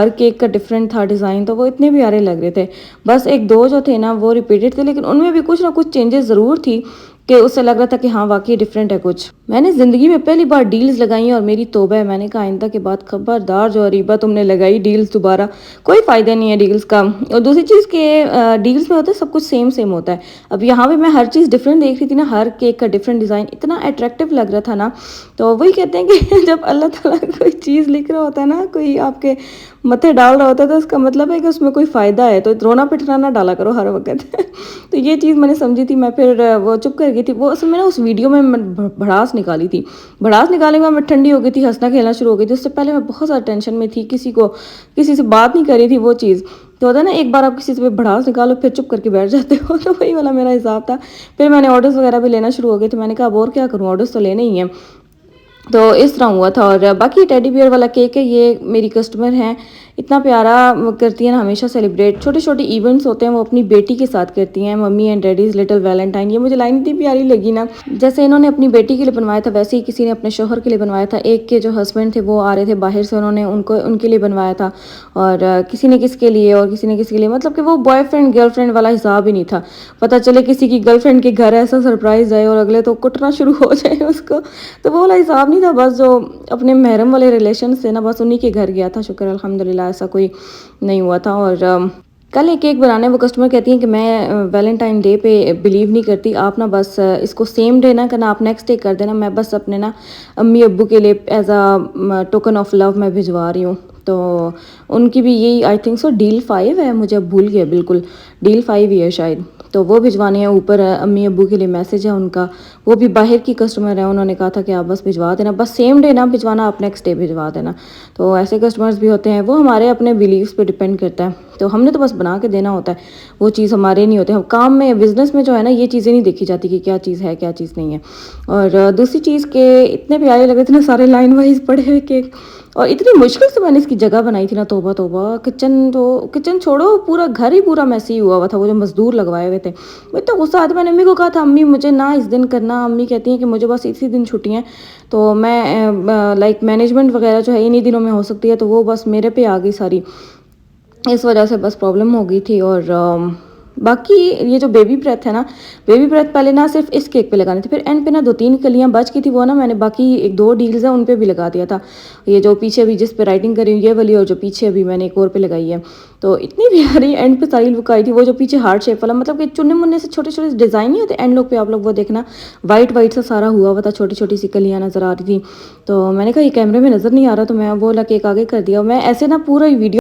ہر cake کا different تھا design, تو وہ اتنے پیارے لگ رہے تھے. بس ایک دو جو تھے نا وہ ریپیٹڈ تھے، لیکن ان میں بھی کچھ نہ کچھ چینجز ضرور تھی کہ اس سے لگ رہا تھا کہ ہاں واقعی ڈفرینٹ ہے کچھ. میں نے زندگی میں پہلی بار ڈیلز لگائی اور میری توبہ ہے. میں نے کہا آئندہ کے بعد خبردار جو اریبہ تم نے لگائی ڈیلز دوبارہ، کوئی فائدہ نہیں ہے ڈیلز کا. اور دوسری چیز کہ ڈیلز میں ہوتا ہے سب کچھ سیم ہوتا ہے. اب یہاں پہ میں ہر چیز ڈفرینٹ دیکھ رہی تھی نا، ہر کیک کا ڈفرینٹ ڈیزائن اتنا اٹریکٹیو لگ رہا تھا نا. تو وہی کہتے ہیں کہ جب اللہ تعالیٰ کوئی چیز لکھ رہا ہوتا ہے نا، کوئی آپ کے متھے ڈال رہا ہوتا ہے، تو اس کا مطلب ہے کہ اس میں کوئی فائدہ ہے. تو رونا پٹنا نہ ڈالا کرو ہر وقت. تو یہ چیز میں نے سمجھی تھی. میں پھر وہ چپ کر گئی تھی. وہ اصل میں نا اس ویڈیو میں بھڑاس نکالی تھی. بھڑاس نکالنے کے بعد میں ٹھنڈی ہو گئی تھی، ہنسنا کھیلنا شروع ہو گئی تھی. اس سے پہلے میں بہت زیادہ ٹینشن میں تھی، کسی سے بات نہیں کر رہی تھی. وہ چیز تو ہوتا ہے نا، ایک بار آپ کسی سے بھڑاس نکالو پھر چپ کر کے بیٹھ جاتے ہو. تو وہی والا میرا حساب تھا. پھر میں نے آرڈرز وغیرہ بھی لینا شروع ہو گئے. تو میں نے کہا اب اور کیا کروں، آرڈرز تو لینے ہی ہیں. تو اس طرح ہوا تھا. اور باقی ٹیڈی بیئر والا کیک ہے، یہ میری کسٹمر ہیں، اتنا پیارا کرتی ہیں نا ہمیشہ سیلیبریٹ. چھوٹے چھوٹے ایونٹس ہوتے ہیں وہ اپنی بیٹی کے ساتھ کرتی ہیں. Mummy and daddies little Valentine, یہ مجھے لائن اتنی پیاری لگی نا. جیسے انہوں نے اپنی بیٹی کے لیے بنوایا تھا، ویسے ہی کسی نے اپنے شوہر کے لیے بنوایا تھا. ایک کے جو ہسبینڈ تھے وہ آ رہے تھے باہر سے، انہوں نے ان کے لیے بنوایا تھا. اور کسی نے کس کے لیے اور کسی نے کس کے لیے، مطلب کہ وہ بوائے فرینڈ گرل فرینڈ والا حساب ہی نہیں تھا. پتہ چلے کسی کی گرل فرینڈ کے گھر ایسا سرپرائز آئے اور اگلے تو کٹنا شروع ہو جائے اس کو. تو وہ والا حساب نہیں تھا. بس جو اپنے محرم والے ریلیشن سے نا، بس انہی کے گھر گیا تھا. شکر الحمدللہ ایسا کوئی نہیں ہوا تھا. اور کل ایک کیک بنانا ہے. وہ کسٹمر کہتی ہیں کہ میں ویلنٹائن ڈے پہ بلیو نہیں کرتی، آپ نا بس اس کو سیم ڈے نہ کرنا، آپ نیکسٹ ڈے کر دینا. میں بس اپنے نا امی ابو کے لیے as a token of love میں بھجوا رہی ہوں. تو ان کی بھی یہی آئی تھنک سو ڈیل 5 ہے، مجھے اب بھول گیا بالکل، ڈیل 5 ہی ہے شاید. تو وہ بھجوانے ہیں. اوپر امی ابو کے لیے میسیج ہے ان کا، وہ بھی باہر کی کسٹمر ہے. انہوں نے کہا تھا کہ آپ بس بھجوا دینا، بس سیم ڈے نہ بھجوانا، آپ نیکسٹ ڈے بھجوا دینا. تو ایسے کسٹمرز بھی ہوتے ہیں. وہ ہمارے اپنے بیلیفس پہ ڈیپینڈ کرتا ہے. تو ہم نے تو بس بنا کے دینا ہوتا ہے، وہ چیز ہمارے نہیں ہوتے. ہم کام میں بزنس میں جو ہے نا یہ چیزیں نہیں دیکھی جاتی کہ کیا چیز ہے کیا چیز نہیں ہے. اور دوسری چیز کہ اتنے پیارے لگے تھے نا سارے لائن وائز پڑے ہوئے کیک. اور اتنی مشکل سے میں نے اس کی جگہ بنائی تھی نا، توبہ توبہ. کچن چھوڑو، پورا گھر ہی پورا میسی ہوا تھا. وہ جو مزدور لگوائے ہوئے تھے، میں تو غصہ آتا. میں نے امی کو کہا تھا امی مجھے نہ اس دن کرنا. امی کہتی ہیں کہ مجھے بس اسی دن چھٹی ہیں. تو میں لائک مینجمنٹ وغیرہ جو ہے انہی دنوں میں ہو سکتی ہے. تو وہ بس میرے پہ آ گئی ساری، اس وجہ سے بس پرابلم ہو گئی تھی. اور باقی یہ جو بیبی بریتھ ہے نا، بیبی بریتھ پہلے نا صرف اس کیک پہ لگانے تھے. پھر اینڈ پہ نا 2-3 کلیاں بچ گئی تھی، وہ نا میں نے باقی 1-2 ڈیلز ہیں ان پہ بھی لگا دیا تھا. یہ جو پیچھے بھی جس پہ رائٹنگ کری ہوئی یہ والی، اور جو پیچھے بھی میں نے ایک اور پہ لگائی ہے. تو اتنی پیاری اینڈ پہ ساری لک آئی تھی. وہ جو پیچھے ہارٹ شیپ والا، مطلب کہ چننے مننے سے چھوٹے چھوٹے ڈیزائن نہیں ہوتے اینڈ لک پہ، آپ لوگ وہ دیکھنا وائٹ سا سارا ہوا تھا، چھوٹی چھوٹی سی کلیاں نظر آ رہی تھی. تو میں نے کہا یہ کیمرے میں نظر نہیں آ رہا، تو میں وہ والا کیک آگے کر دیا. میں ایسے نا پورا ویڈیو